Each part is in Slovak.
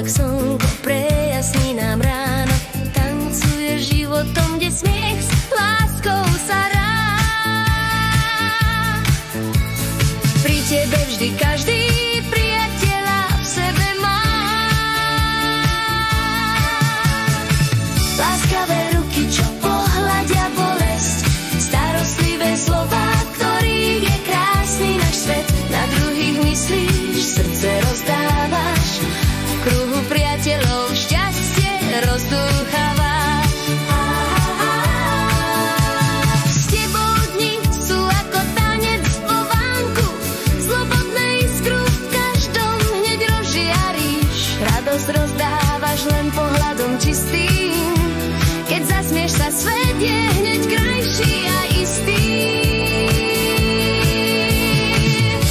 slnko prejasní nám ráno. Tancuje životom, kde smiech s láskou sa rá. Pri tebe vždy každý priateľa v sebe má. Láskavé ruky, čo pohľadia bolesť, starostlivé slová, ktorých je krásny náš svet. Na druhých myslíš, srdce rozdávaš, v kruhu priateľov šťastie rozdúchávaš. S tebou dni sú ako tanec vo vánku, slobodné iskru v každom hneď rozžiaríš. Radosť rozdávaš len pohľadom čistým, keď zasmieš sa, svet je hneď krajší a istý.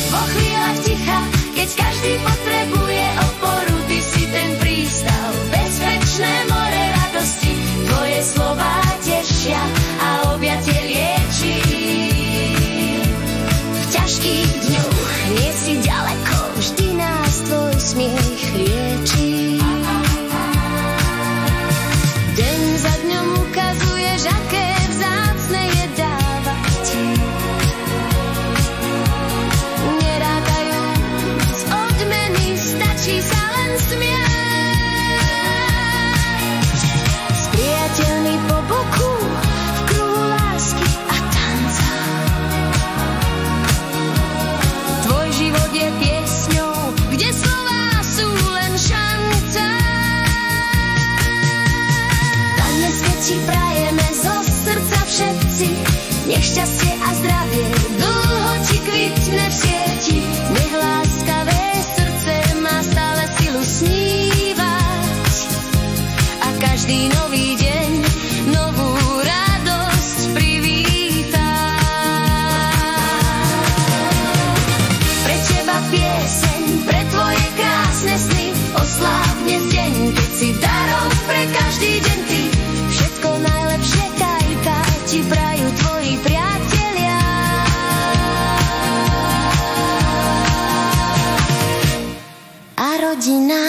Vo chvíľach ticha, keď každý potrebuje oporu, ty si ten prístav, bezpečné more radosti. Tvoje slová tešia a objatie liečí. V ťažkých dňoch nie si ďaleko, vždy nás tvoj smiech liečí. Deň za dňom ukazuješ, aké vzácne je dávať. Nerátajúc odmeny, stačí sa len smiať. S priateľmi po boku, v kruhu lásky a tanca. Tvoj život je piesňou, kde slová sú len šanca. Dnes keď ti prajeme zo srdca všetci, nech šťastie a zdravie dlho ti kvitne v sieti. Nech láskavé srdce má stále silu snívať a každý nový deň novú radosť privítá. Pre teba pieseň, pre tvoje krásne sny, osláv dnes deň, keď si darov pre každý deň ty. Všetko najlepšie, Kajka, ti prajú tvoji priatelia. A rodina.